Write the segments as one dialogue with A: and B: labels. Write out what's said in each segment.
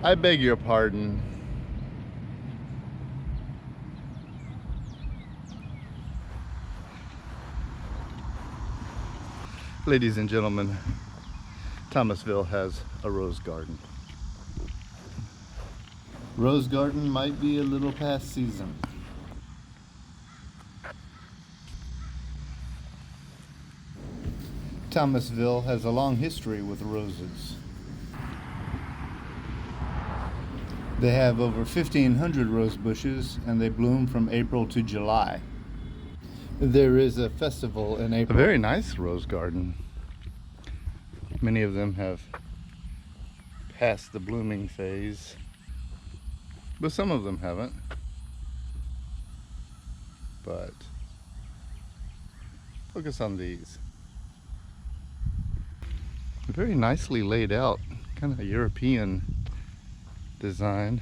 A: I beg your pardon. Ladies and gentlemen, Thomasville has a rose garden. Rose garden might be a little past season. Thomasville has a long history with roses. They have over 1,500 rose bushes and they bloom from April to July. There is a festival in April. A very nice rose garden. Many of them have passed the blooming phase, but some of them haven't. But focus on these. Very nicely laid out, kind of a European design.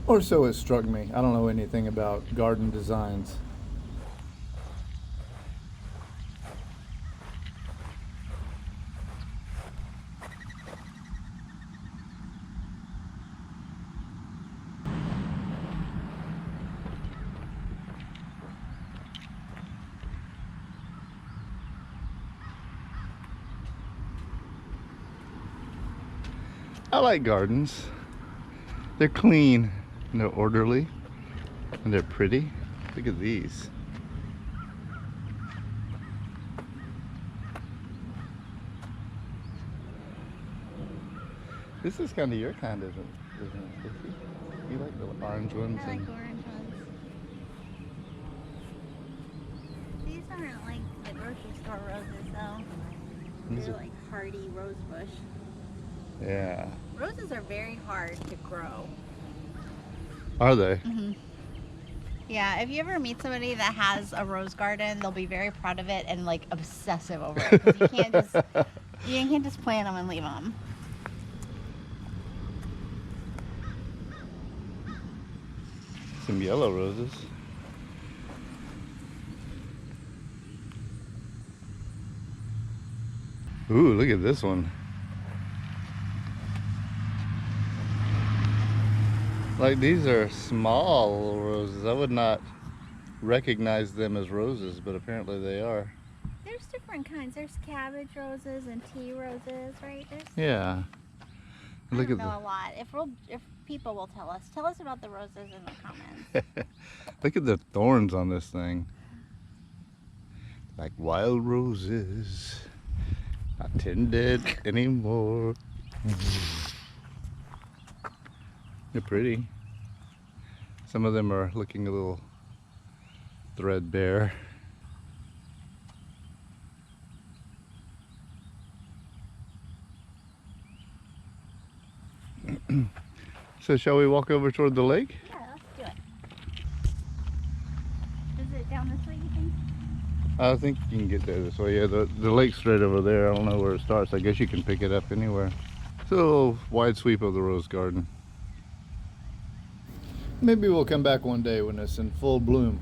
A: Or so it struck me. I don't know anything about garden designs. I like gardens. They're clean and they're orderly and they're pretty. Look at these. This is kind of your kind, isn't it, Stacey? You like the orange ones?
B: I like orange ones. These aren't like the grocery store roses though. They're like hardy rose bush.
A: Yeah.
B: Roses are very hard to grow.
A: Are they?
B: Mm-hmm. Yeah, if you ever meet somebody that has a rose garden, they'll be very proud of it and like obsessive over it. 'Cause you can't just plant them and leave them.
A: Some yellow roses. Ooh, look at this one. Like, these are small roses. I would not recognize them as roses, but apparently they are.
B: There's different kinds. There's cabbage roses and tea roses, right?
A: Yeah.
B: Look at a lot. If people will tell us about the roses in the comments.
A: Look at the thorns on this thing. Like wild roses, not tended anymore. They're pretty. Some of them are looking a little threadbare. So shall we walk over toward the lake?
B: Yeah, let's do it. Is it down this way, you think?
A: I think you can get there this way. Yeah, the lake's straight over there. I don't know where it starts. I guess you can pick it up anywhere. It's a little wide sweep of the rose garden. Maybe we'll come back one day when it's in full bloom.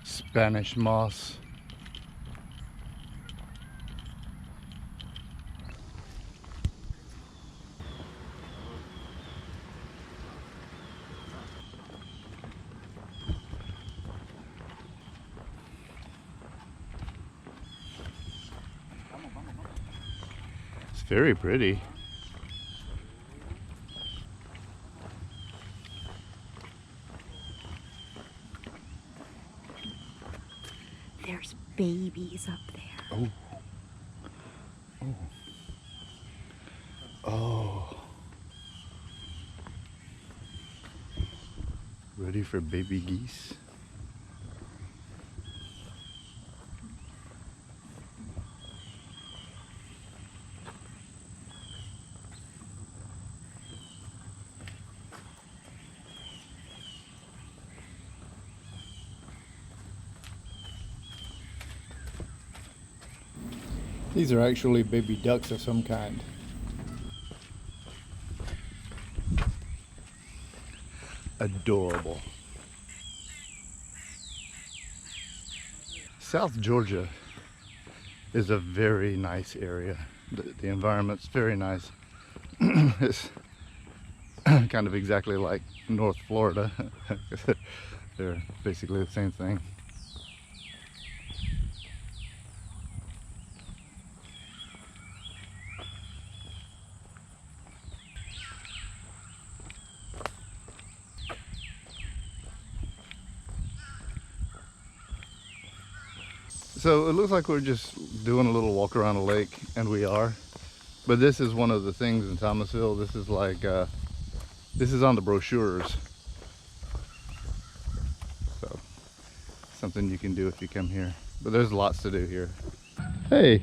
A: Spanish moss. It's very pretty.
B: There's babies up there.
A: Oh. Oh. Oh. Ready for baby geese? These are actually baby ducks of some kind. adorable. South Georgia is a very nice area. The environment's very nice. It's kind of exactly like North Florida. They're basically the same thing. So it looks like we're just doing a little walk around a lake, and we are. But this is one of the things in Thomasville. This is like, this is on the brochures. So, something you can do if you come here. But there's lots to do here. Hey,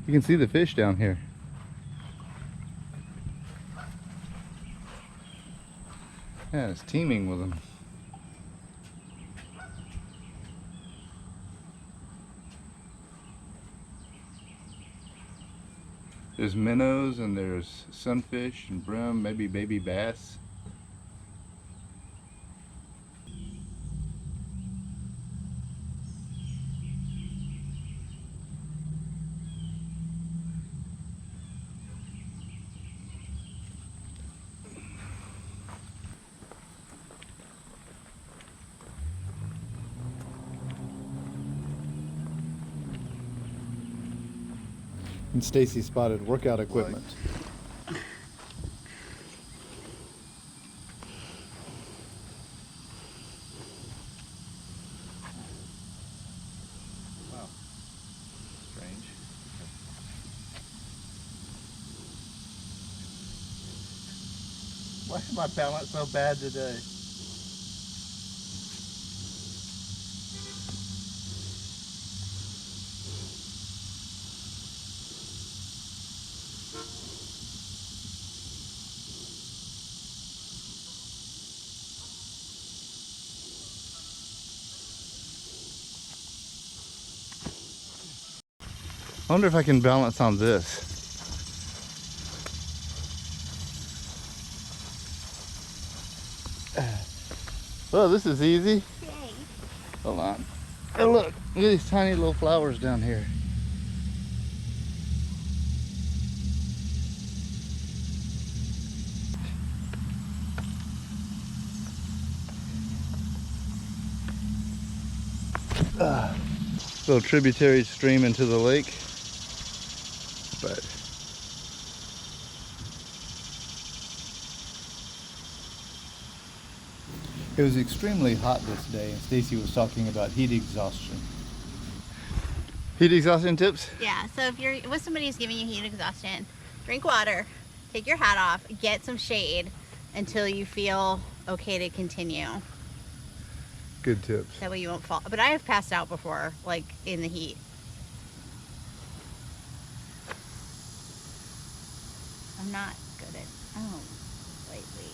A: you can see the fish down here. Yeah, it's teeming with them. There's minnows and there's sunfish and brim, maybe baby bass. And Stacey spotted workout equipment. Wow. Strange. Why is my balance so bad today? I wonder if I can balance on this. Well, this is easy.
B: Yay.
A: Hold on. Oh, look at these tiny little flowers down here. Little tributary stream into the lake. But it was extremely hot this day, and Stacey was talking about heat exhaustion. Heat exhaustion tips?
B: Yeah, so if you're with somebody who's giving you heat exhaustion, drink water, take your hat off, get some shade until you feel okay to continue.
A: Good tips.
B: That way you won't fall. But I have passed out before, like in the heat. I'm not good at, lately.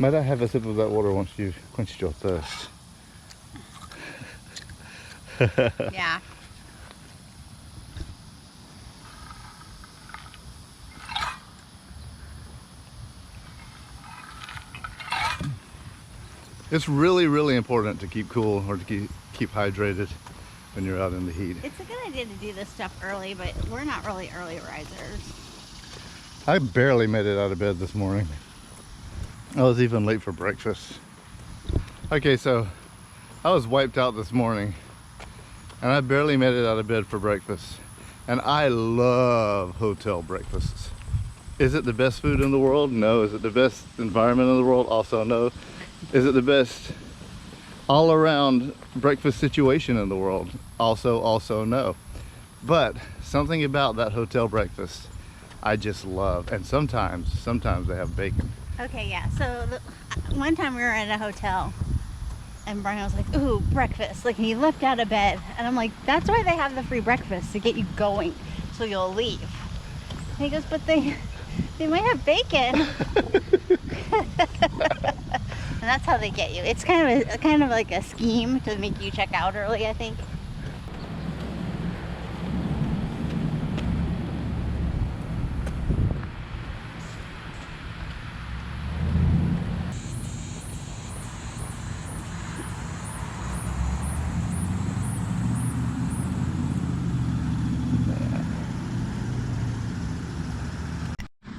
A: Might I have a sip of that water once you've quenched your thirst?
B: Yeah.
A: It's really, really important to keep cool or to keep hydrated when you're out in the heat.
B: It's a good idea to do this stuff early, but we're not really early risers.
A: I barely made it out of bed this morning. I was even late for breakfast. Okay, so I was wiped out this morning and I barely made it out of bed for breakfast. And I love hotel breakfasts. Is it the best food in the world? No. Is it the best environment in the world? Also no. Is it the best all-around breakfast situation in the world? Also no. But something about that hotel breakfast I just love. And sometimes they have bacon.
B: Okay, yeah. So one time we were at a hotel and Brian was like, ooh, breakfast. Like, he leapt out of bed. And I'm like, that's why they have the free breakfast, to get you going so you'll leave. And he goes, but they might have bacon. And that's how they get you. It's kind of like a scheme to make you check out early, I think.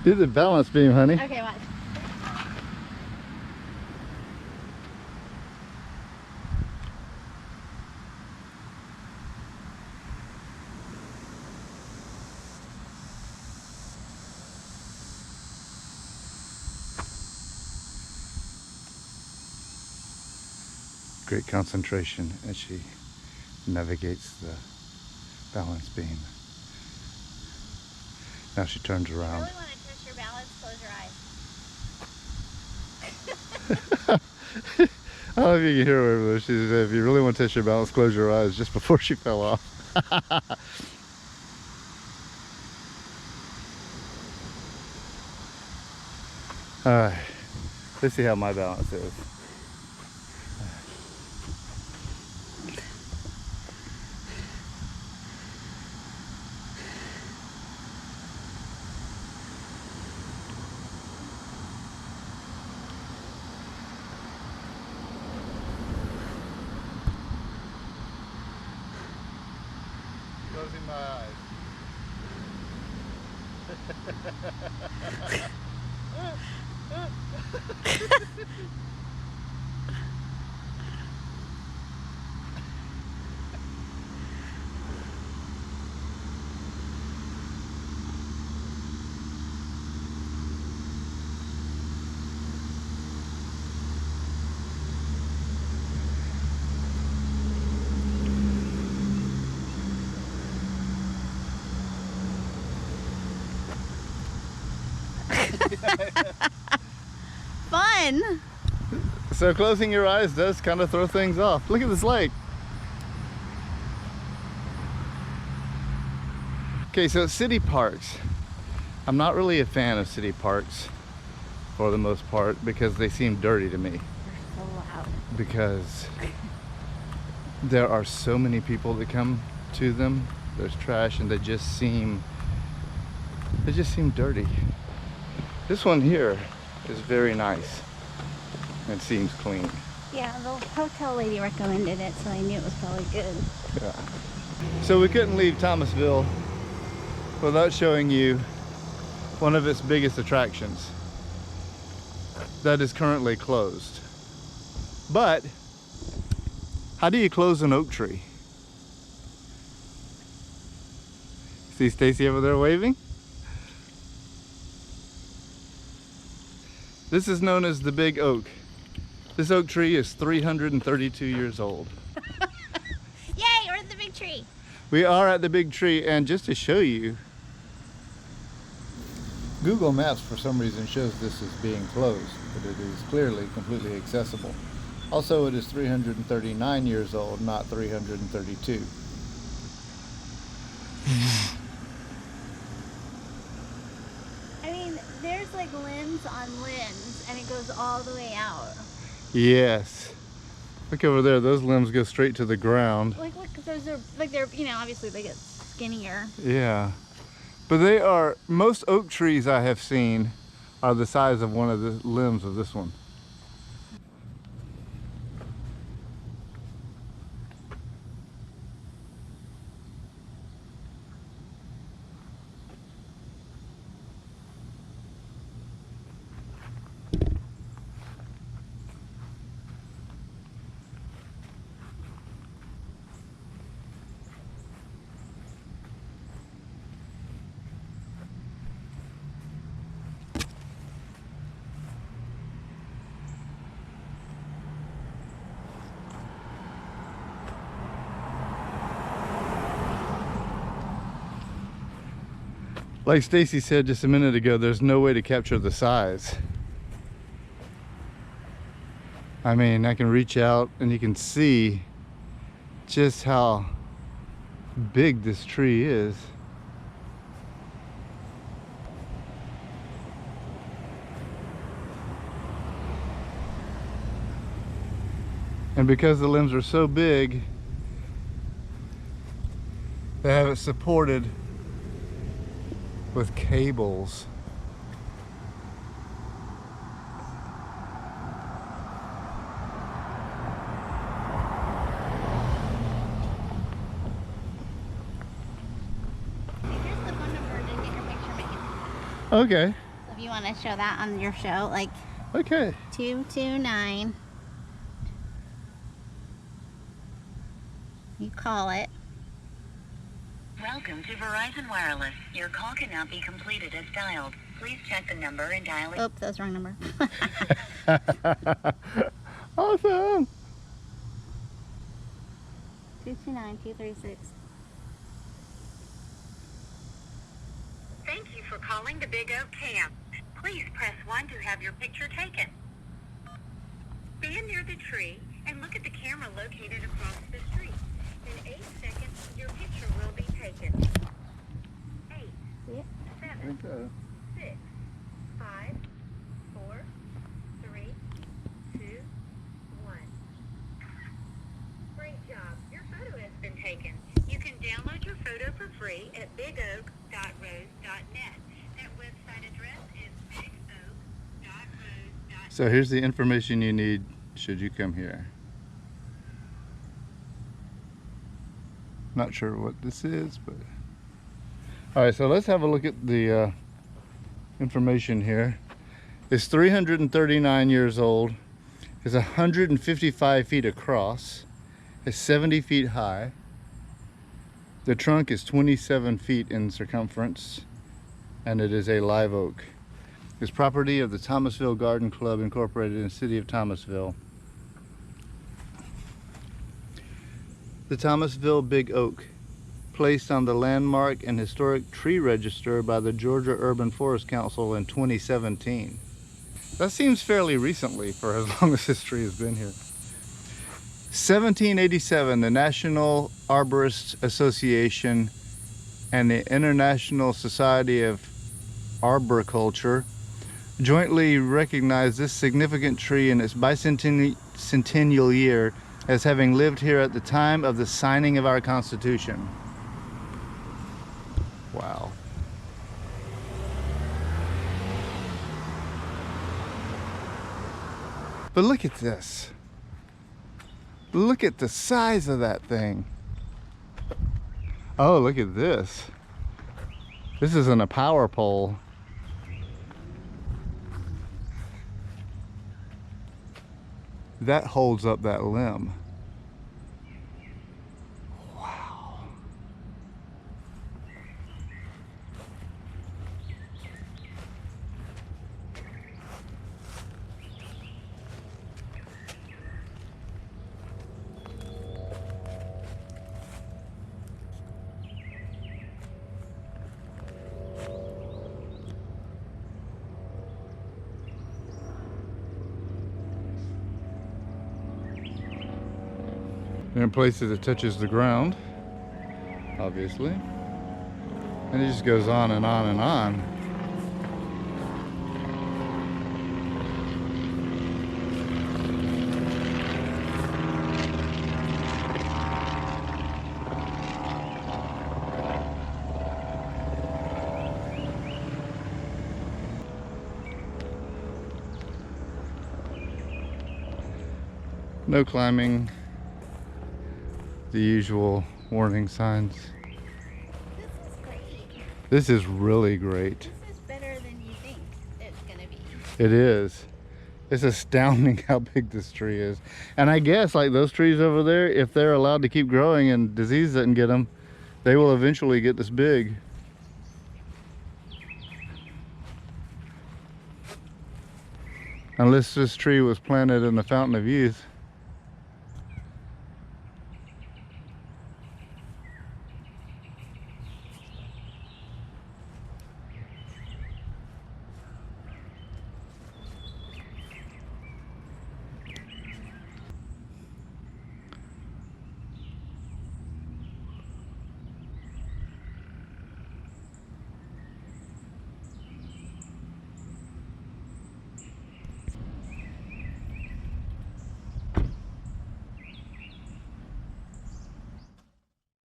A: Do the balance beam, honey.
B: Okay, watch.
A: Great concentration as she navigates the balance beam. Now she turns
B: If you
A: around.
B: really want to test your balance, close your eyes.
A: I don't know if you can hear her, but she said, if you really want to test your balance, close your eyes, just before she fell off. Alright, let's see how my balance is. Closing my eyes.
B: Fun!
A: So closing your eyes does kind of throw things off. Look at this lake. Okay, so city parks. I'm not really a fan of city parks for the most part because they seem dirty to me.
B: They're so loud.
A: Because there are so many people that come to them. There's trash and they just seem dirty. This one here is very nice and seems clean.
B: Yeah, the hotel lady recommended it, so I knew it was probably good.
A: Yeah. So we couldn't leave Thomasville without showing you one of its biggest attractions that is currently closed. But how do you close an oak tree? See Stacey over there waving? This is known as the big oak. This oak tree is 332 years old.
B: Yay, we're at the big tree.
A: We are at the big tree, and just to show you, Google Maps for some reason shows this as being closed, but it is clearly completely accessible. Also, it is 339 years old, not 332.
B: I mean, there's like limbs on limbs, and it goes all the way out.
A: Yes. Look over there, those limbs go straight to the ground.
B: Like, look, those are, like, they're, you know, obviously they get skinnier.
A: Yeah. But they are, most oak trees I have seen are the size of one of the limbs of this one. Like Stacey said just a minute ago, there's no way to capture the size. I mean, I can reach out and you can see just how big this tree is. And because the limbs are so big, they have it supported with cables.
B: Here's the phone number to get your picture made.
A: Okay.
B: you want to show that on your show, like
A: Okay.
B: 229. You call it.
C: Welcome to Verizon Wireless. Your call cannot be completed as dialed. Please check the number and dial it.
B: Oops, that was the wrong number.
A: Awesome.
B: 229-236.
C: Thank you for calling the Big Oak Camp. Please press 1 to have your picture taken. Stand near the tree and look at the camera located across the street. In 8 seconds, your picture will be taken. 8,
B: Yeah.
C: 7, 6, 5, 4, 3, 2, 1. Great job. Your photo has been taken. You can download your photo for free at bigoak.rose.net. That website address is bigoak.rose.net.
A: So here's the information you need should you come here. Not sure what this is, but all right, so let's have a look at the information here. It's 339 years old. It's 155 feet across. It's 70 feet high. The trunk is 27 feet in circumference, and it is a live oak. It's property of the Thomasville Garden Club Incorporated in the city of Thomasville. The Thomasville Big Oak, placed on the landmark and historic tree register by the Georgia Urban Forest Council in 2017. That seems fairly recently for as long as this tree has been here. 1787, the National Arborist Association and the International Society of Arboriculture jointly recognized this significant tree in its bicentennial year as having lived here at the time of the signing of our Constitution. Wow. But look at this. Look at the size of that thing. Oh, look at this. This isn't a power pole. That holds up that limb. Wow. In places it touches the ground, obviously, and it just goes on and on and on. No climbing. The usual warning signs.
B: This is great.
A: This is really great.
B: This is better than you think it's gonna be.
A: It is. It's astounding how big this tree is. And I guess like those trees over there, if they're allowed to keep growing and disease doesn't get them, they will eventually get this big. Unless this tree was planted in the Fountain of Youth.